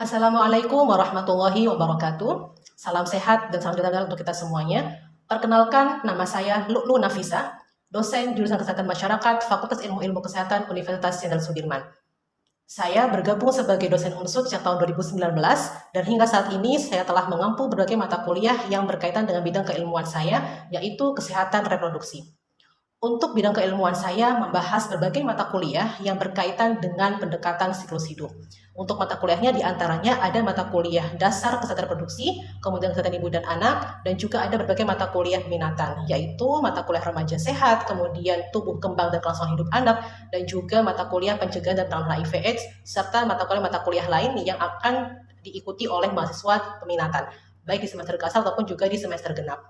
Assalamualaikum warahmatullahi wabarakatuh. Salam sehat dan salam olahraga untuk kita semuanya. Perkenalkan, nama saya Lu'lu Nafisa, dosen jurusan Kesehatan Masyarakat, Fakultas Ilmu Kesehatan Universitas Jenderal Sudirman. Saya bergabung sebagai dosen UNSUD sejak tahun 2019 dan hingga saat ini saya telah mengampu berbagai mata kuliah yang berkaitan dengan bidang keilmuan saya, yaitu kesehatan reproduksi. Untuk bidang keilmuan saya membahas berbagai mata kuliah yang berkaitan dengan pendekatan siklus hidup. Untuk mata kuliahnya diantaranya ada mata kuliah dasar kesehatan reproduksi, kemudian kesehatan ibu dan anak, dan juga ada berbagai mata kuliah minatan, yaitu mata kuliah remaja sehat, kemudian tubuh kembang dan kelangsungan hidup anak, dan juga mata kuliah pencegahan dan penanganan HIV/AIDS, serta mata kuliah lain yang akan diikuti oleh mahasiswa peminatan, baik di semester kasar ataupun juga di semester genap.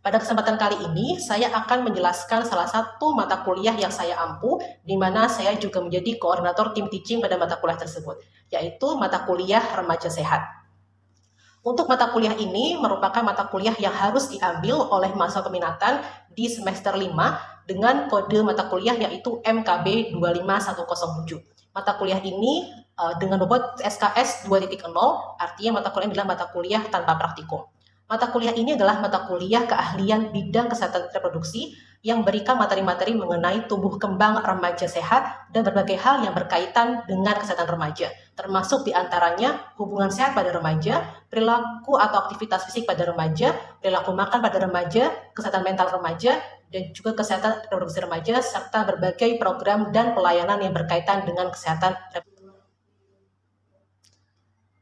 Pada kesempatan kali ini, saya akan menjelaskan salah satu mata kuliah yang saya ampu, di mana saya juga menjadi koordinator tim teaching pada mata kuliah tersebut, yaitu mata kuliah remaja sehat. Untuk mata kuliah ini merupakan mata kuliah yang harus diambil oleh mahasiswa peminatan di semester 5 dengan kode mata kuliah yaitu MKB 25107. Mata kuliah ini dengan bobot SKS 2.0, artinya mata kuliah adalah mata kuliah tanpa praktikum. Mata kuliah ini adalah mata kuliah keahlian bidang kesehatan reproduksi yang berikan materi-materi mengenai tumbuh kembang remaja sehat dan berbagai hal yang berkaitan dengan kesehatan remaja, termasuk diantaranya hubungan sehat pada remaja, perilaku atau aktivitas fisik pada remaja, perilaku makan pada remaja, kesehatan mental remaja, dan juga kesehatan reproduksi remaja, serta berbagai program dan pelayanan yang berkaitan dengan kesehatan reproduksi.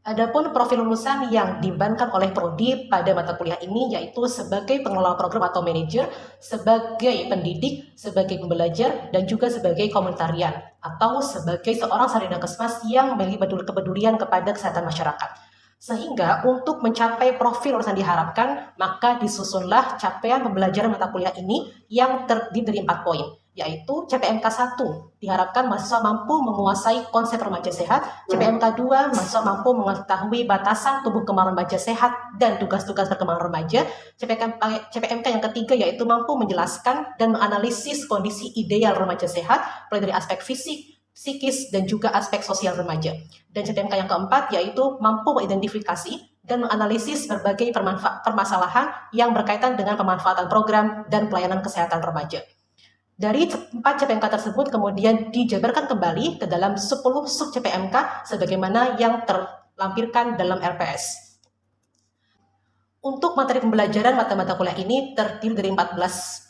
Adapun profil lulusan yang dibebankan oleh prodi pada mata kuliah ini yaitu sebagai pengelola program atau manajer, sebagai pendidik, sebagai pembelajar, dan juga sebagai komunitarian atau sebagai seorang sarjana kesmas yang memiliki kepedulian kepada kesehatan masyarakat. Sehingga untuk mencapai profil lulusan diharapkan, maka disusunlah capaian pembelajaran mata kuliah ini yang terdiri dari 4 poin, yaitu CPMK 1, diharapkan mahasiswa mampu menguasai konsep remaja sehat, CPMK 2, mahasiswa mampu mengetahui batasan tumbuh kembang remaja sehat dan tugas-tugas perkembangan remaja, CPMK yang ketiga yaitu mampu menjelaskan dan menganalisis kondisi ideal remaja sehat, mulai dari aspek fisik, psikis, dan juga aspek sosial remaja. Dan CPMK yang keempat yaitu mampu mengidentifikasi dan menganalisis berbagai permasalahan yang berkaitan dengan pemanfaatan program dan pelayanan kesehatan remaja. Dari 4 CPMK tersebut kemudian dijabarkan kembali ke dalam 10 sub CPMK sebagaimana yang terlampirkan dalam RPS. Untuk materi pembelajaran mata kuliah ini terdiri dari 14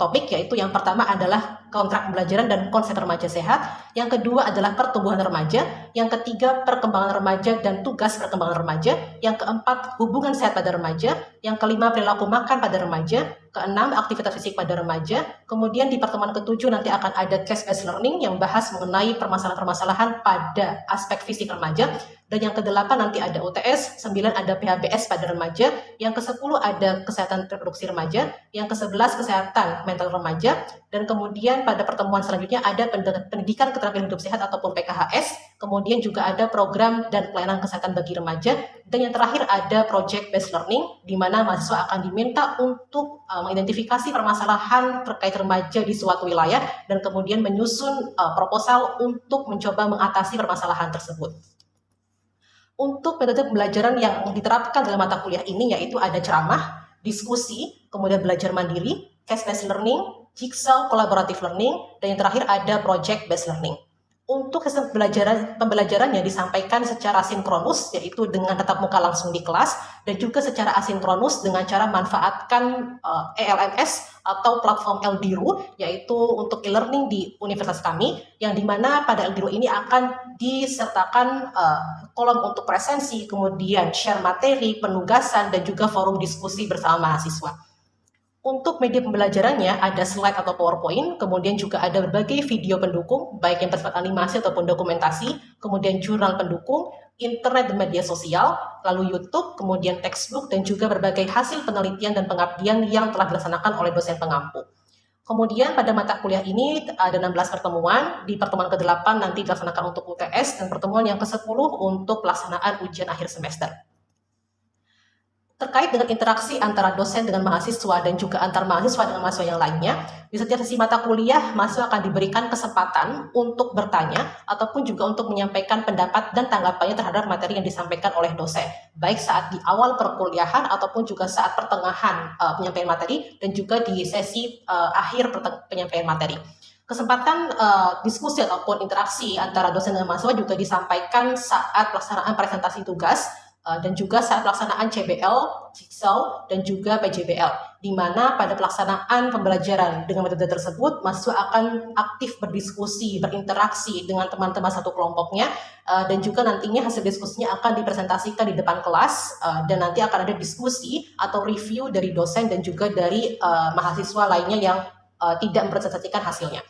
topik, yaitu yang pertama adalah kontrak pembelajaran dan konsep remaja sehat, yang kedua adalah pertumbuhan remaja, yang ketiga perkembangan remaja dan tugas perkembangan remaja, yang keempat hubungan sehat pada remaja, yang kelima perilaku makan pada remaja, keenam aktivitas fisik pada remaja, kemudian di pertemuan ketujuh nanti akan ada case-based learning yang bahas mengenai permasalahan-permasalahan pada aspek fisik remaja, dan yang ke-8 nanti ada UTS, 9 ada PHBS pada remaja, yang ke-10 ada kesehatan reproduksi remaja, yang ke-11 kesehatan mental remaja, dan kemudian pada pertemuan selanjutnya ada pendidikan keterampilan hidup sehat ataupun PKHS, kemudian juga ada program dan pelayanan kesehatan bagi remaja, dan yang terakhir ada project based learning, di mana mahasiswa akan diminta untuk mengidentifikasi permasalahan terkait remaja di suatu wilayah, dan kemudian menyusun proposal untuk mencoba mengatasi permasalahan tersebut. Untuk metode pembelajaran yang diterapkan dalam mata kuliah ini yaitu ada ceramah, diskusi, kemudian belajar mandiri, case-based learning, jigsaw collaborative learning, dan yang terakhir ada project-based learning. Untuk sistem pembelajaran yang disampaikan secara sinkronus, yaitu dengan tatap muka langsung di kelas, dan juga secara asinkronus dengan cara manfaatkan ELMS atau platform Eldiru, yaitu untuk e-learning di universitas kami, yang dimana pada Eldiru ini akan disertakan kolom untuk presensi, kemudian share materi, penugasan, dan juga forum diskusi bersama mahasiswa. Untuk media pembelajarannya ada slide atau PowerPoint, kemudian juga ada berbagai video pendukung, baik yang bersifat animasi ataupun dokumentasi, kemudian jurnal pendukung, internet dan media sosial, lalu YouTube, kemudian textbook, dan juga berbagai hasil penelitian dan pengabdian yang telah dilaksanakan oleh dosen pengampu. Kemudian pada mata kuliah ini ada 16 pertemuan, di pertemuan ke-8 nanti dilaksanakan untuk UTS, dan pertemuan yang ke-10 untuk pelaksanaan ujian akhir semester. terkait dengan interaksi antara dosen dengan mahasiswa dan juga antar mahasiswa dengan mahasiswa yang lainnya, di setiap sesi mata kuliah, mahasiswa akan diberikan kesempatan untuk bertanya ataupun juga untuk menyampaikan pendapat dan tanggapannya terhadap materi yang disampaikan oleh dosen, baik saat di awal perkuliahan ataupun juga saat pertengahan penyampaian materi dan juga di sesi akhir penyampaian materi. Kesempatan diskusi ataupun interaksi antara dosen dan mahasiswa juga disampaikan saat pelaksanaan presentasi tugas dan juga saat pelaksanaan CBL, Jigsaw, dan juga PJBL, di mana pada pelaksanaan pembelajaran dengan metode tersebut, mahasiswa akan aktif berdiskusi, berinteraksi dengan teman-teman satu kelompoknya, dan juga nantinya hasil diskusinya akan dipresentasikan di depan kelas, dan nanti akan ada diskusi atau review dari dosen dan juga dari mahasiswa lainnya yang tidak mempresentasikan hasilnya.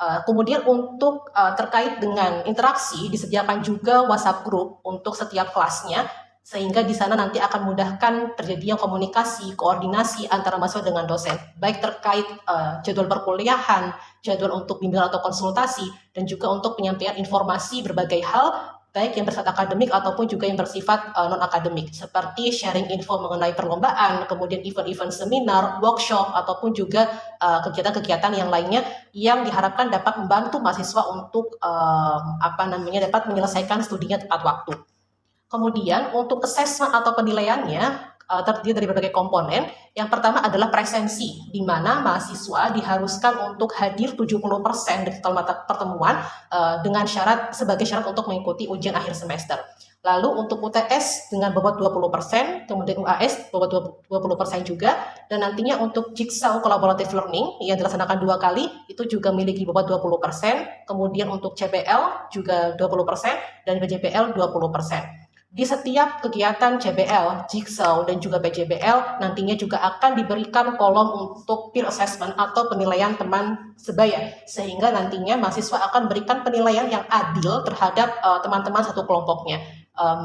Kemudian untuk terkait dengan interaksi, disediakan juga WhatsApp group untuk setiap kelasnya, sehingga di sana nanti akan mudahkan terjadinya komunikasi, koordinasi antara mahasiswa dengan dosen, baik terkait jadwal perkuliahan, jadwal untuk bimbingan atau konsultasi, dan juga untuk penyampaian informasi berbagai hal, baik yang bersifat akademik ataupun juga yang bersifat non-akademik, seperti sharing info mengenai perlombaan, kemudian event-event seminar, workshop, ataupun juga kegiatan-kegiatan yang lainnya yang diharapkan dapat membantu mahasiswa untuk dapat menyelesaikan studinya tepat waktu. Kemudian untuk assessment atau penilaiannya terdiri dari berbagai komponen. Yang pertama adalah presensi, di mana mahasiswa diharuskan untuk hadir 70% dari total mata pertemuan dengan sebagai syarat untuk mengikuti ujian akhir semester. Lalu untuk UTS dengan bobot 20%, kemudian UAS bobot 20% juga, dan nantinya untuk Jigsaw Collaborative Learning yang dilaksanakan 2 kali, itu juga memiliki bobot 20%, kemudian untuk CBL juga 20%, dan PJBL 20%. Di setiap kegiatan CBL, Jigsaw, dan juga PJBL nantinya juga akan diberikan kolom untuk peer assessment atau penilaian teman sebaya, sehingga nantinya mahasiswa akan berikan penilaian yang adil terhadap teman-teman satu kelompoknya.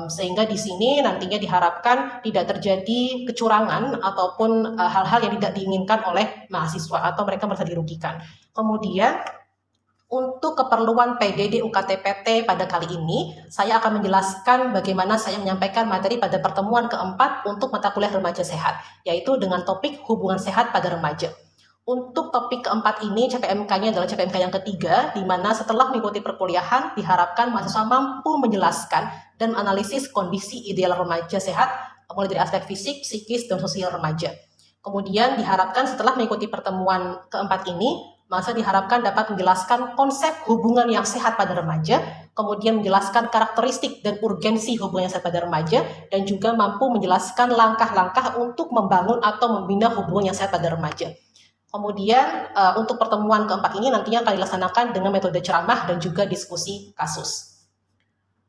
Sehingga di sini nantinya diharapkan tidak terjadi kecurangan ataupun hal-hal yang tidak diinginkan oleh mahasiswa atau mereka merasa dirugikan. Kemudian untuk keperluan PDD UKT-PT pada kali ini, saya akan menjelaskan bagaimana saya menyampaikan materi pada pertemuan keempat untuk mata kuliah remaja sehat, yaitu dengan topik hubungan sehat pada remaja. Untuk topik keempat ini, CPMK-nya adalah CPMK yang ketiga, di mana setelah mengikuti perkuliahan, diharapkan mahasiswa mampu menjelaskan dan analisis kondisi ideal remaja sehat, mulai dari aspek fisik, psikis, dan sosial remaja. Kemudian diharapkan setelah mengikuti pertemuan keempat ini, mahasiswa diharapkan dapat menjelaskan konsep hubungan yang sehat pada remaja, kemudian menjelaskan karakteristik dan urgensi hubungan yang sehat pada remaja, dan juga mampu menjelaskan langkah-langkah untuk membangun atau membina hubungan yang sehat pada remaja. Kemudian untuk pertemuan keempat ini nantinya akan dilaksanakan dengan metode ceramah dan juga diskusi kasus.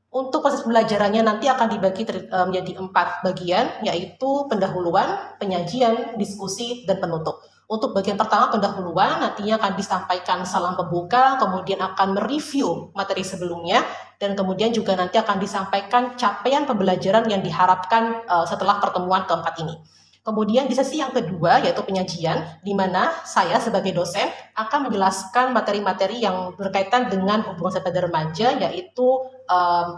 Untuk proses pembelajarannya nanti akan dibagi menjadi 4 bagian, yaitu pendahuluan, penyajian, diskusi, dan penutup. Untuk bagian pertama pendahuluan nantinya akan disampaikan salam pembuka, kemudian akan mereview materi sebelumnya, dan kemudian juga nanti akan disampaikan capaian pembelajaran yang diharapkan setelah pertemuan keempat ini. Kemudian di sesi yang kedua yaitu penyajian, di mana saya sebagai dosen akan menjelaskan materi-materi yang berkaitan dengan hubungan sehat pada remaja, yaitu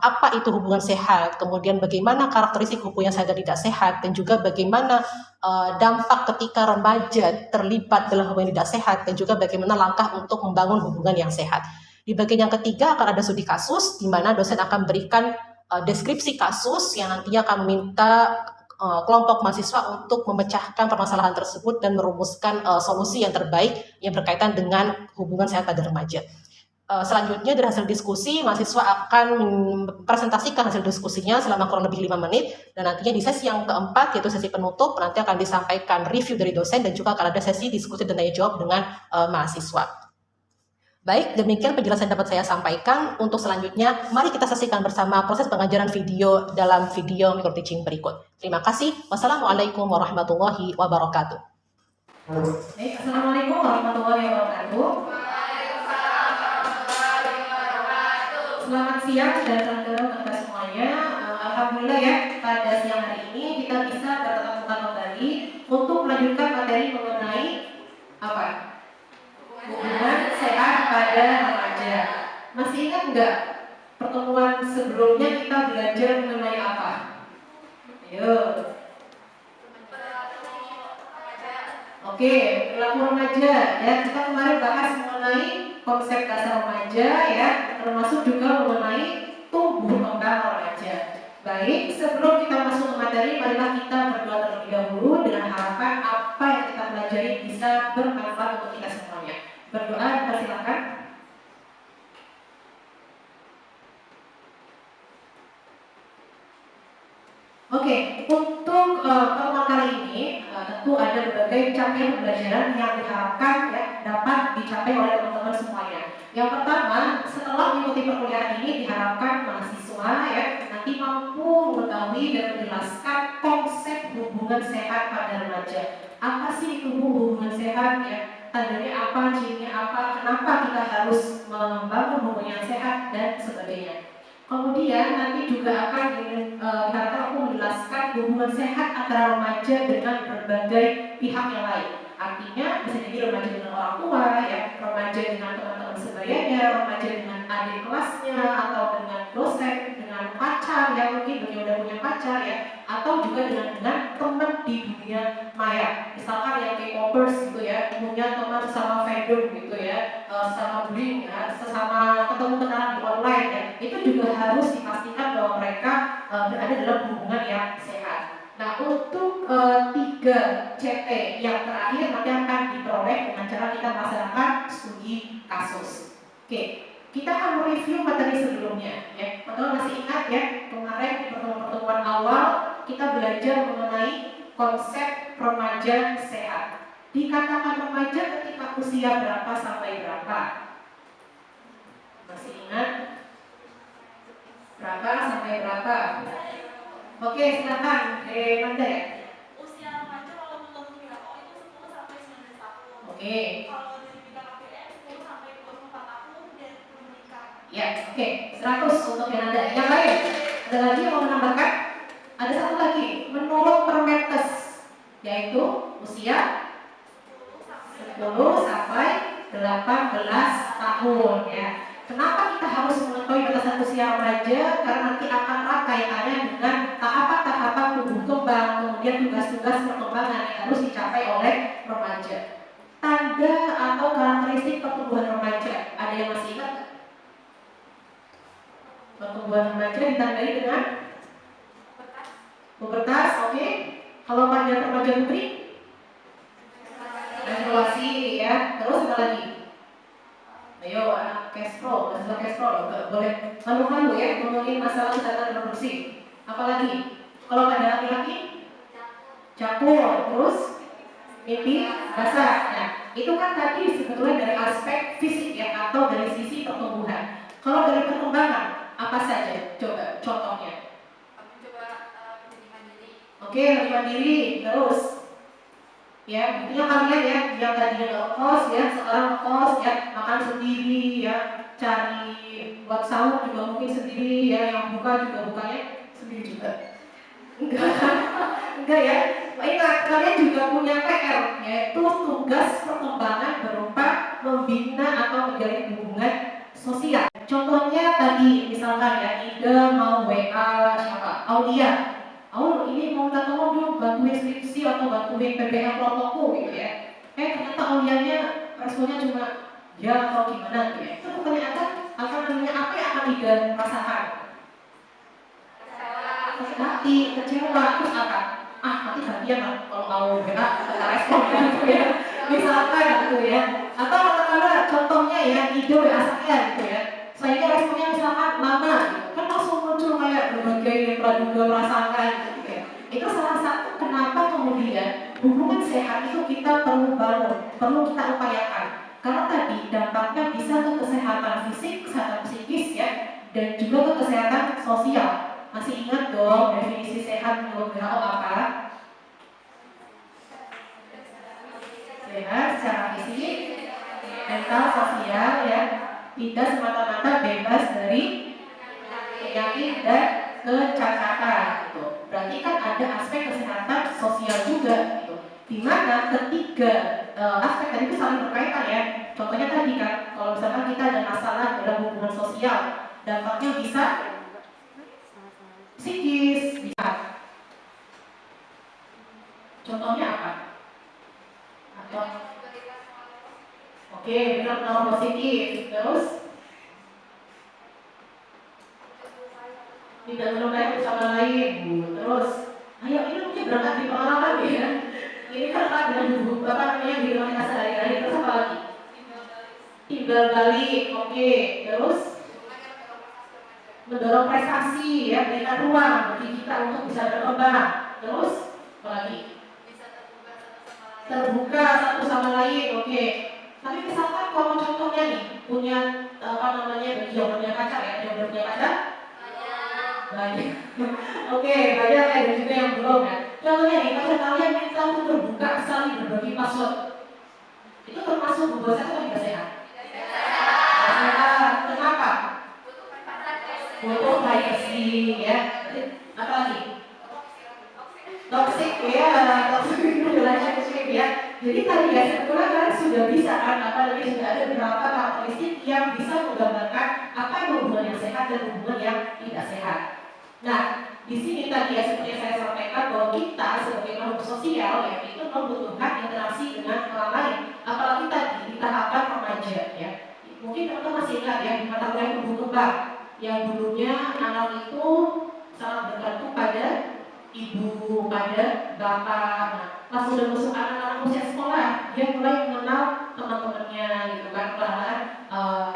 apa itu hubungan sehat, kemudian bagaimana karakteristik hubungan sehat dan tidak sehat, dan juga bagaimana dampak ketika remaja terlibat dalam hubungan tidak sehat, dan juga bagaimana langkah untuk membangun hubungan yang sehat. Di bagian yang ketiga akan ada studi kasus, di mana dosen akan berikan deskripsi kasus yang nantinya akan meminta kelompok mahasiswa untuk memecahkan permasalahan tersebut dan merumuskan solusi yang terbaik yang berkaitan dengan hubungan sehat pada remaja. Selanjutnya dari hasil diskusi, mahasiswa akan mempresentasikan hasil diskusinya selama kurang lebih 5 menit, dan nantinya di sesi yang keempat yaitu sesi penutup nanti akan disampaikan review dari dosen dan juga akan ada sesi diskusi dan tanya jawab dengan mahasiswa. Baik, demikian penjelasan yang dapat saya sampaikan. Untuk selanjutnya, mari kita saksikan bersama proses pengajaran video dalam video micro teaching berikut. Terima kasih. Wassalamualaikum warahmatullahi wabarakatuh. Baik, assalamualaikum warahmatullahi wabarakatuh. Selamat siang dan salam kenal kepada semuanya. Alhamdulillah ya, pada siang hari ini kita bisa bertatap muka kembali untuk melanjutkan materi mengenai apa? Hubungan sehat pada remaja. Masih ingat nggak pertemuan sebelumnya kita belajar mengenai apa? Ayo. Oke, perilaku remaja ya. Kita kemarin bahas mengenai konsep dasar remaja ya, termasuk juga mengenai tumbuh kembang remaja. Baik, sebelum kita masuk ke materi, marilah kita berdoa terlebih dahulu dengan harapan apa yang kita pelajari bisa bermanfaat untuk kita semuanya. Berdoa, dipersilakan. Oke, untuk pertemuan kali ini tentu ada berbagai capaian pembelajaran yang diharapkan ya dapat dicapai oleh teman-teman semuanya. Yang pertama, setelah mengikuti perkuliahan ini diharapkan mahasiswa ya nanti mampu mengetahui dan menjelaskan konsep hubungan sehat pada remaja. Apa sih itu hubungan sehat ya? Tandanya apa, cirinya apa, kenapa kita harus membangun hubungan yang sehat dan sebagainya. Kemudian nanti juga akan diharapkan aku menjelaskan hubungan sehat antara remaja dengan berbagai pihak yang lain. Artinya bisa jadi remaja dengan orang tua, ya, remaja dengan teman-teman sebayanya, remaja dengan adik kelasnya, atau dengan dosen, dengan pacar yang mungkin beliau udah punya pacar ya, atau juga dengan teman di dunia maya. Misalkan yang K-popers gitu ya, punya teman sesama fandom gitu ya, sesama bullying ya, sesama ketemu kenalan di online ya, itu juga harus dipastikan bahwa mereka berada dalam hubungan yang sehat. Nah, untuk 3 CT yang terakhir nanti akan diperoleh dengan cara kita melaksanakan studi kasus. Oke, kita akan mereview materi sebelumnya ya. Teman-teman masih ingat ya, kemarin di pertemuan awal kita belajar mengenai konsep remaja sehat. Dikatakan remaja ketika usia berapa sampai berapa? Masih ingat? Berapa sampai berapa? Oke, silakan. Manda ya. Usia remaja kalau menurut WHO itu 10 sampai 19 tahun. Oke. Kalau dari bidang KPM 10 sampai 24 tahun dan belum menikah. Ya, oke. 100 untuk yang ada. Yang lain? Ada lagi yang mau menambahkan? Ada satu lagi. Menurut Permenkes, yaitu usia 10 sampai 18 tahun ya. Kenapa kita harus mengetahui batasan usia remaja? Karena nanti akan erat kaitannya dengan tahapan-tahapan tumbuh kembang, kemudian tugas-tugas perkembangan yang harus dicapai oleh remaja. Tanda atau karakteristik pertumbuhan remaja, ada yang masih ingat? Pertumbuhan remaja ditandai dengan pubertas, oke. Kalau pada remaja putri, menstruasi ya. Terus apa lagi? Ayo anak Kespro, masalah Kespro nggak boleh malu-malu ya ngomongin masalah kesehatan reproduksi. Apalagi kalau pada laki-laki cakur, terus mimpi basah. Nah, itu kan tadi sebetulnya dari aspek fisik ya atau dari sisi pertumbuhan. Kalau dari perkembangan apa saja? Coba contohnya. Mencoba menjadi mandiri. Oke, lebih mandiri. Terus ya, buktinya kalian ya, yang tadinya nggak kos ya, sekarang kos ya, makan sendiri ya, cari buat sahur juga mungkin sendiri ya, yang buka juga bukanya sendiri juga. Enggak, enggak ya. Ingat, kalian juga punya PR, yaitu tugas perkembangan berupa membina atau menjalin hubungan sosial. Contohnya tadi, misalkan ya, Ida mau WA siapa? Aulia. Oh ini mau minta tolong dong bantuin skripsi atau bantuin PPH kelompokku gitu ya. Ternyata Aulianya responnya cuma ya atau gimana gitu ya. Itu pertanyaan akan namanya apa yang akan Ida rasakan? Sakit hati, kecewa, terus apa? Nanti gantian lah kalau mau WA kita respon gitu ya. Misalkan gitu ya. Atau katakanlah contohnya ya ide WA saya gitu ya. Saya responnya misalkan lama gitu. Kan langsung muncul kayak berbagai praduga prasangka gitu ya. Itu salah satu kenapa kemudian hubungan sehat itu kita perlu bangun, perlu kita upayakan. Karena tadi dampaknya bisa ke kesehatan fisik, kesehatan psikis ya, dan juga ke kesehatan sosial. Masih ingat dong definisi sehat menurut WHO apa? Sehat secara fisik, mental, sosial ya, tidak semata-mata bebas dari penyakit dan kecacatan gitu. Berarti kan ada aspek kesehatan sosial juga gitu. Dimana ketiga aspek tadi itu saling berkaitan ya. Contohnya tadi kan, kalau misalkan kita ada masalah dalam hubungan sosial, dampaknya bisa psikis, bisa. Contohnya apa? Oke, kita menolak positif. Terus tidak melukai sama lain. Terus, ayo ini mungkin berangkat di pengalaman ya. Ini kan ada buku apa namanya di rumah sehari-hari. Terus apa lagi? Timbal balik. Oke, terus mendorong prestasi ya, berikan ruang bagi kita untuk bisa berkembang. Terus apa lagi? Terbuka satu sama lain. Oke. Tapi misalkan kalau contohnya nih punya apa namanya bagi yang punya pacar ya, yang belum punya pacar? Banyak. Oke, banyak ya, dan juga yang belum ya. Contohnya nih, pacar kalian minta untuk terbuka saling berbagi password. Itu termasuk hubungan sehat atau tidak sehat? Sehat. Kenapa? Butuh privacy ya. Apa lagi? Toxic ya, toxic relationship ya. Jadi tadi ya sebetulnya kalian sudah bisa kan apa namanya sudah ada beberapa karakteristik yang bisa menggambarkan apa itu hubungan yang sehat dan hubungan yang tidak sehat. Nah, di sini tadi ya seperti yang saya sampaikan bahwa kita sebagai makhluk sosial ya itu membutuhkan interaksi dengan orang lain. Apalagi tadi di tahapan remaja ya. Mungkin teman-teman masih ingat ya di mata kuliah tumbuh kembang yang dulunya anak itu sangat bergantung pada ibu, pada bapak. Nah, pas sudah masuk anak-anak usia sekolah, dia mulai mengenal teman-temannya gitu kan, perlahan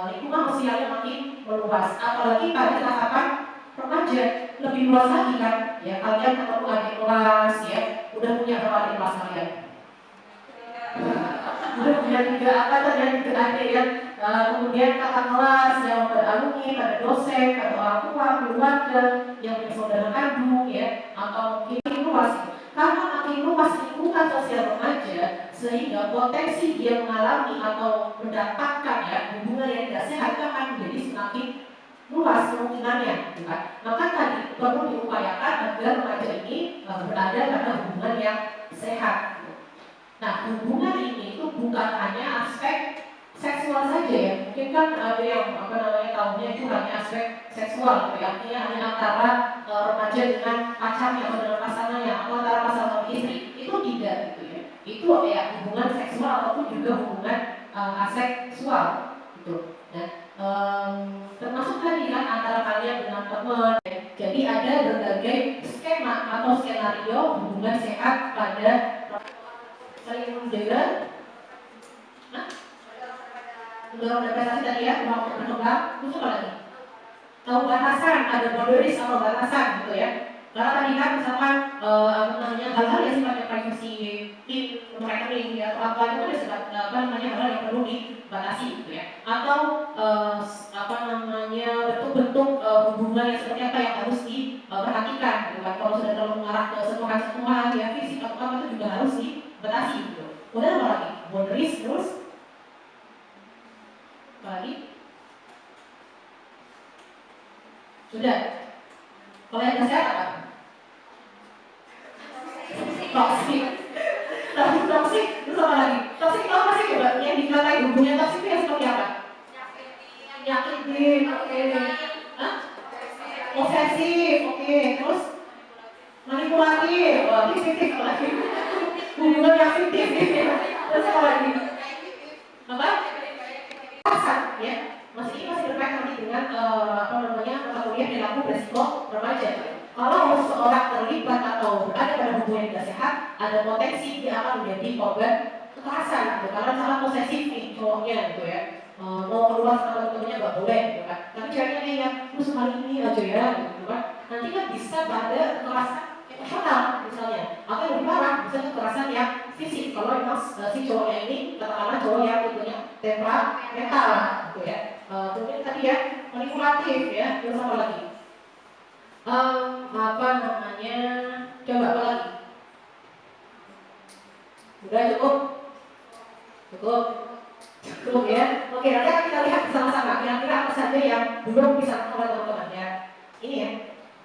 lingkungan sosialnya makin meluas. Apalagi pada tahapan remaja lebih luas lagi kan, ya kalian ketemu adik kelas ya, udah punya berapa adik kelas kalian? Udah punya 3 angkatan dan 3 adik ya. Kemudian kakak kelas yang beralumni, pada dosen, pada orang tua, keluarga, yang punya saudara kandung ya, atau mungkin luas. Karena makin luas lingkungan sosial remaja, sehingga potensi dia mengalami atau mendapatkan ya hubungan yang tidak sehat akan menjadi semakin luas kemungkinannya, bukan? Maka tadi perlu diupayakan agar remaja ini berada pada hubungan yang sehat. Nah, hubungan ini itu bukan hanya aspek seksual saja ya. Mungkin kan ada yang apa namanya tahunya itu hanya aspek seksual, artinya hanya antara remaja dengan pacarnya atau dengan pasangannya atau antara pasangan suami istri. Itu tidak gitu ya. Itu ya hubungan seksual ataupun juga hubungan aseksual gitu. Nah, termasuk tadi kan antara kalian dengan teman. Ya. Jadi ada berbagai skema atau skenario hubungan sehat pada saling menjaga, mendorong prestasi tadi ya, ruang untuk berkembang. Terus apa lagi? Tahu batasan, ada boundaries atau batasan gitu ya. Karena tadi kan misalkan apa namanya hal-hal yang sifatnya privacy, untuk rekening ya, atau apa itu ada sebab apa namanya hal-hal yang perlu dibatasi gitu ya. Atau apa namanya bentuk-bentuk hubungan yang seperti apa yang harus diperhatikan gitu kan. Kalau sudah terlalu mengarah ke sentuhan-sentuhan ya fisik atau apa itu juga harus dibatasi gitu. Kemudian apa lagi? Boundaries terus apa lagi? Sudah. Kalau yang sehat apa? Toxic. Toxic. Terus apa lagi? Toxic itu apa sih coba? Yang dikatai hubungan toxic itu yang seperti apa? Nyakitin. Oke. Hah? Posesif. Oke. Terus manipulatif. Oh, ini fiktif apa lagi? Hubungan yang fiktif. Terus apa lagi? Apa? Kasar, ya. Masih ini masih berkaitan nanti dengan apa namanya mata kuliah perilaku beresiko remaja. Kalau seseorang terlibat atau berada pada hubungan yang tidak sehat, ada potensi dia akan menjadi korban kekerasan, gitu. Karena salah posesif nih cowoknya, gitu ya. Mau keluar sama teman-temannya nggak boleh, gitu kan. Tapi ceweknya ingat, lu sekali ini aja ya, gitu kan. Nanti kan bisa pada kekerasan emosional misalnya, atau yang lebih parah bisa kekerasan yang fisik. Kalau memang si cowoknya ini katakanlah cowok yang punya temperamental, gitu ya. Mungkin tadi ya manipulatif ya, terus apa lagi? Apa namanya? Coba apa lagi? Udah cukup? Cukup ya. Oke, nanti akan kita lihat bersama-sama kira-kira apa saja yang belum bisa oleh teman-teman ya. Ini ya.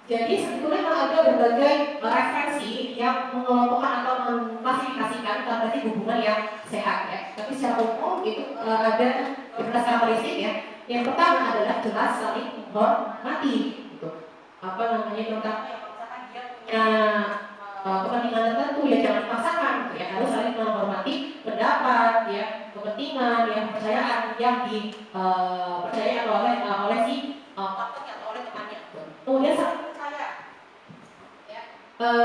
Jadi sebetulnya ada berbagai referensi yang mengelompokkan atau memklasifikasikan berarti hubungan yang sehat ya. Tapi secara umum itu ada beberapa karakteristik ya. Yang pertama adalah jelas saling menghormati gitu. Apa namanya tentang kepentingan tertentu ya jangan dipaksakan gitu ya, harus saling menghormati pendapat ya, kepentingan ya, kepercayaan yang dipercayai oleh si partnernya atau oleh temannya gitu. Kemudian saling percaya ya,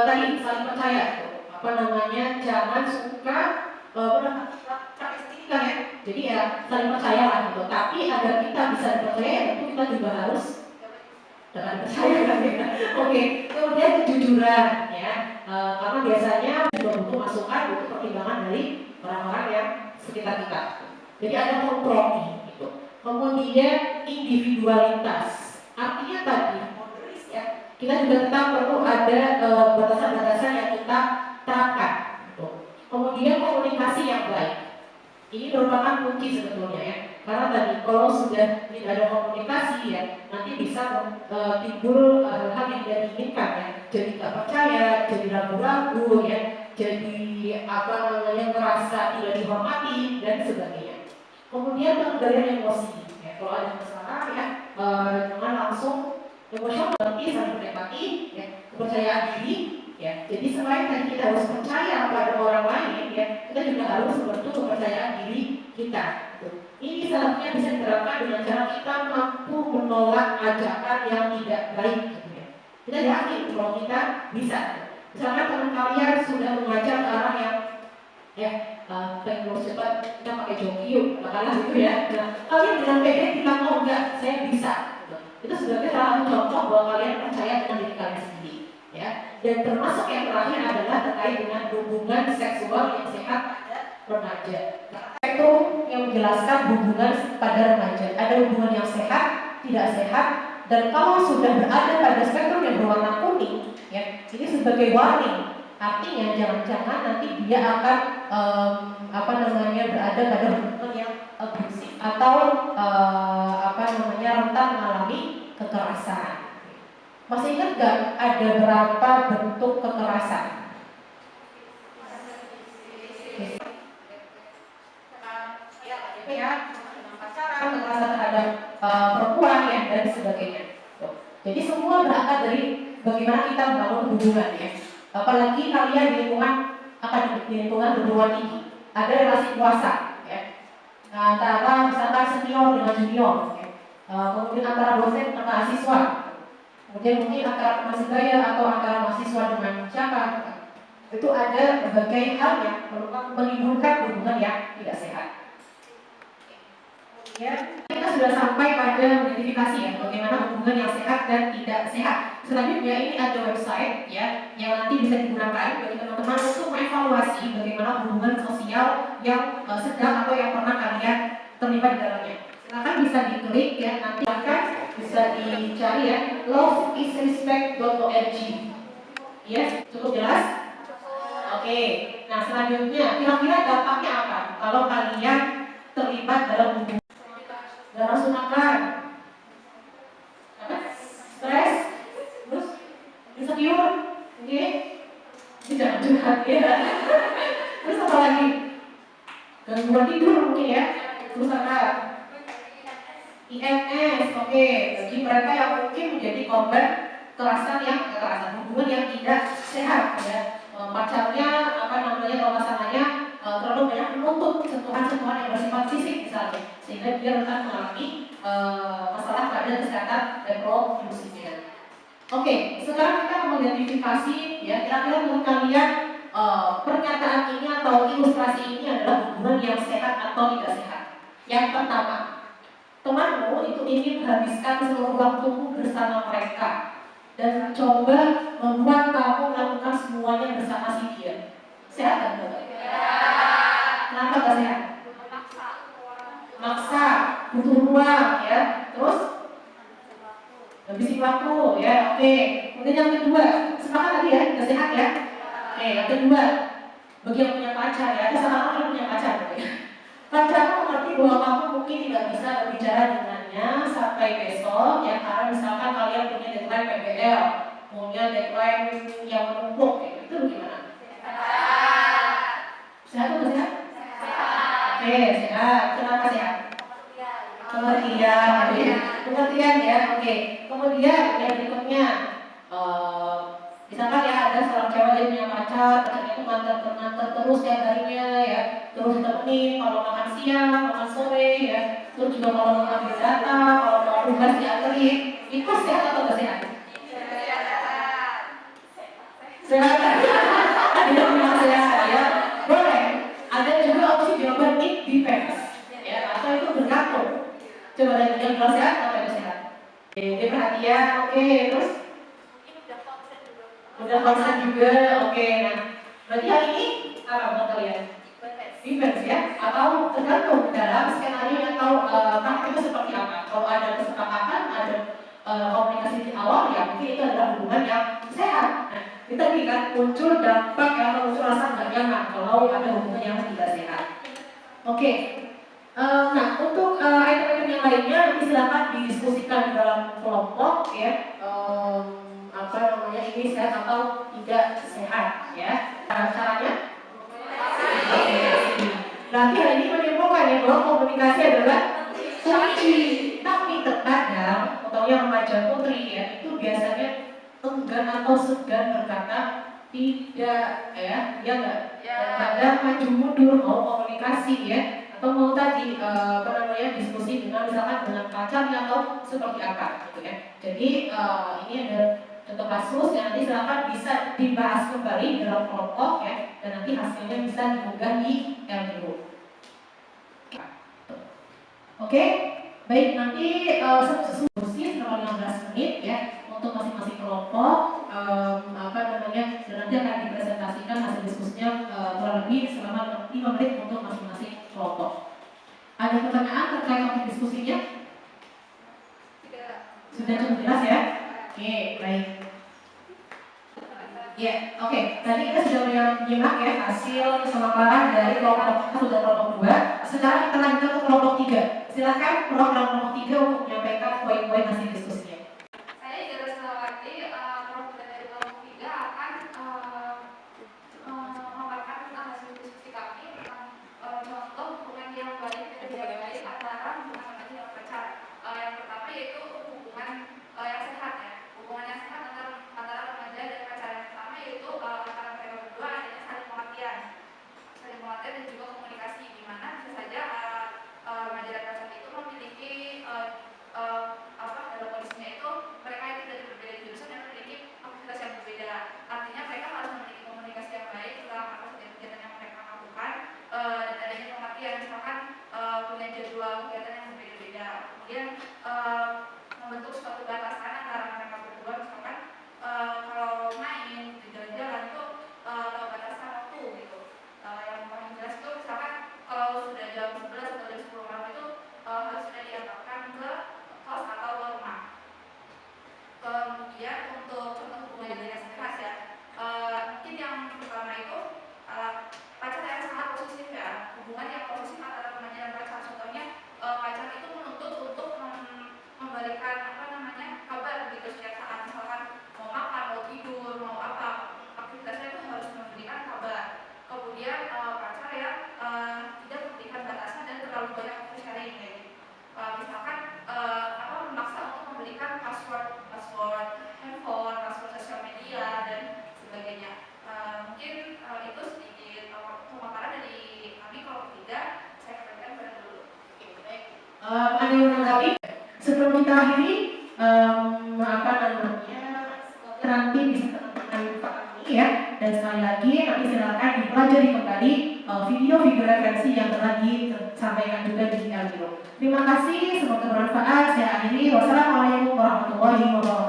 tadi saling percaya gitu. Apa namanya, jangan suka pakai sendiri kan ya, jadi ya saling percaya lah gitu, tapi agar kita bisa dipercaya tentu kita juga harus dengan percaya kan ya. Oke, kemudian kejujuran ya, karena biasanya juga butuh masukan, butuh pertimbangan dari orang-orang yang sekitar kita. Jadi ada kompromi gitu. Kemudian individualitas, artinya tadi boundaries ya. Kita juga tetap perlu ada batasan-batasan yang kita terapkan. Gitu. Kemudian komunikasi yang baik. Ini merupakan kunci sebetulnya ya. Karena tadi kalau sudah tidak ada komunikasi ya, nanti bisa timbul hal-hal yang tidak diinginkan ya. Jadi nggak percaya, jadi ragu-ragu ya, jadi apa namanya, merasa tidak dihormati dan sebagainya. Kemudian pengendalian emosi ya. Kalau ada masalah ya, jangan langsung emosional, nanti saling berempati ya, kepercayaan diri ya. Jadi selain tadi kita harus percaya pada orang lain ya, kita juga harus membentuk kepercayaan diri kita gitu. Ini seharusnya bisa diterapkan dengan cara kita mampu menolak ajakan yang tidak baik gitu ya. Kita yakin kalau kita bisa. Misalkan teman kalian sudah mengajak ke arah yang ya pengen lulus cepat, kita pakai joki yuk, katakanlah gitu ya. Nah, kalian dengan pede bilang oh enggak, saya bisa gitu. Itu sebagai salah satu contoh bahwa kalian percaya dengan diri kalian sendiri ya. Dan termasuk yang terakhir adalah terkait dengan hubungan seksual yang sehat pada remaja. Spektrum yang menjelaskan hubungan pada remaja, ada hubungan yang sehat, tidak sehat, dan kalau sudah berada pada spektrum yang berwarna kuning ya, ini sebagai warning. Artinya jangan-jangan nanti dia akan berada pada hubungan yang abusif atau rentan mengalami kekerasan. Masih ingat gak ada berapa bentuk kekerasan? Ya, pacaran, kekerasan terhadap perempuan ya, dan sebagainya. Jadi semua berangkat dari bagaimana kita membangun hubungan ya. Apalagi kalian di lingkungan akademik, di lingkungan perguruan tinggi, ada relasi kuasa ya. Antara misalkan senior dengan junior ya. Kemudian antara dosen dengan mahasiswa, kemudian mungkin antara mahasiswa atau antara mahasiswa dengan siapa. Itu ada berbagai hal yang menimbulkan hubungan yang tidak sehat. Ya, kita sudah sampai pada identifikasi ya, bagaimana hubungan yang sehat dan tidak sehat. Selanjutnya ini ada website ya, yang nanti bisa digunakan bagi teman-teman untuk mengevaluasi bagaimana hubungan sosial yang sedang atau yang pernah kalian terlibat di dalamnya. Silakan bisa diklik ya, nanti akan bisa dicari ya, loveisrespect.org. Ya, cukup jelas? Oke, nah selanjutnya kira-kira dampaknya apa kalau kalian terlibat dalam hubungan? Gak nafsu makan, stres, terus insecure, oke? Ini jangan curhat ya. Terus apa lagi? Gangguan tidur mungkin ya. Terus apa? IMS, oke. Bagi mereka yang mungkin menjadi korban kekerasan hubungan yang tidak sehat ya. Pacarnya kalau masalahnya terlalu banyak menuntut sentuhan-sentuhan yang bersifat fisik misalnya, sehingga dia rentan mengalami masalah pada kesehatan reproduksinya. Oke, sekarang kita mengidentifikasi ya, kira-kira menurut kalian pernyataan ini atau ilustrasi ini adalah hubungan yang sehat atau tidak sehat. Yang pertama, temanmu itu ingin menghabiskan seluruh waktumu bersama mereka dan coba membuat kamu melakukan semuanya bersama si dia. Sehat kan? Kenapa gak sehat? Maksa, butuh ruang ya. Terus habisin waktu ya, oke. Kemudian yang kedua, sepakat tadi ya, gak sehat ya. Oke, yang kedua, bagi yang punya pacar ya, ada sama orang yang punya pacar ya. Pacarmu mengerti bahwa kamu mungkin tidak bisa berbicara dengannya sampai besok ya, karena misalkan kalian punya deadline PBL, punya deadline yang menumpuk ya, itu gimana? Sehat atau sehat? Oke, sehat. Kenapa sehat? Pengertian ya, oke. Kemudian yang berikutnya, misalkan ya ada seorang cewek dia punya pacar, pacarnya itu nganter terus tiap harinya ya, terus ditemenin kalau makan siang, makan sore ya, terus juga kalau mau ambil data, kalau mau tugas dianterin, itu sehat atau nggak sehat? Sehat. Dia bilang sehat ya, boleh. Ada juga opsi jawaban it depends ya, atau itu bergantung. Coba dari yang bilang sehat atau yang sehat? Dia perhatian, oke, terus udah konsen juga, oke. Nah, berarti hal ini apa buat kalian? Depends ya, atau tergantung dalam skenario atau praktiknya seperti apa. Kalau ada kesepakatan, ada komunikasi di awal, ya mungkin itu adalah hubungan yang sehat. Nah, kita kan muncul dampak atau muncul rasa nggak nyaman kalau ada hubungan yang tidak sehat. Oke. Nah, untuk item-item yang lainnya nanti silakan didiskusikan di dalam kelompok ya. Apa namanya, ini sehat atau tidak sehat ya. Caranya? Nanti hari ini menyimpulkan ya bahwa komunikasi adalah kunci. Tapi terkadang, contohnya remaja putri ya, itu biasanya enggan atau segan berkata tidak ya, dia enggak. Kadang maju mundur mau komunikasi ya, atau mau tadi apa namanya, diskusi dengan misalkan dengan pacarnya atau seperti apa gitu ya. Jadi ini ada contoh kasus yang nanti silakan bisa dibahas kembali dalam kelompok ya, dan nanti hasilnya bisa diunggah di LDO. Oke, baik, nanti diskusi selama 15 menit ya untuk masing-masing kelompok, apa namanya, dan nanti akan dipresentasikan hasil diskusinya kurang lebih selama 5 menit untuk masing-masing kelompok. Ada pertanyaan terkait topik diskusinya? Sudah cukup jelas ya? Oke, baik. Ya, oke. Tadi kita sudah menyimak ya hasil pemaparan dari kelompok 1 dan kelompok 2. Sekarang kita lanjut ke kelompok 3. Silakan perwakilan kelompok 3 untuk menyampaikan poin-poin hasil diskusinya. Saya Ida Selawati, perwakilan dari kelompok 3 akan memaparkan tentang hasil diskusi kami tentang contoh hubungan yang baik dan tidak baik antara hubungan remaja dan pacar. Yang pertama yaitu hubungan yang sehat ya, hubungan yang sehat antara remaja dan pacar. Yang pertama yaitu antara mereka berdua adanya saling pengertian dan juga komunikasi, di mana bisa saja remaja dan pacar itu memiliki dalam kondisinya itu mereka itu dari berbeda jurusan dan memiliki aktivitas yang berbeda. Artinya mereka harus memiliki komunikasi yang baik dalam apa saja kegiatan yang mereka lakukan, dan adanya pengertian, misalkan punya jadwal kegiatan yang berbeda-beda. Kemudian membentuk suatu batasan antara mereka berdua, misalkan kalau main di jalan-jalan itu tahu batasan waktu gitu. Yang paling jelas itu misalkan kalau sudah jam 11 atau jam 10 malam itu harus sudah diantarkan ke kos atau ke rumah. Kemudian untuk contoh hubungan yang sehat ya, mungkin yang pertama itu pacar yang sangat posesif ya, hubungan yang posesif antara remaja dan pacar. Contohnya pacar itu menuntut untuk memberikan kabar begitu setiap saat, misalkan mau makan, mau tidur, mau apa, aktivitasnya itu harus memberikan kabar. Kemudian pacar yang tidak memberikan batasan dan terlalu banyak sharing kayak gitu. Misalkan memaksa untuk memberikan password handphone, password sosial media dan sebagainya. Mungkin itu sedikit pemaparan dari kami kelompok 3. Saya kembalikan pada dulu. Ada yang menanggapi? Sebelum kita akhiri, apa namanya, nanti bisa teman-teman ini ya. Dan sekali lagi nanti silakan dipelajari kembali video-video referensi yang telah disampaikan juga di LDO. Terima kasih, semoga bermanfaat. Saya akhiri. Wassalamualaikum warahmatullahi wabarakatuh.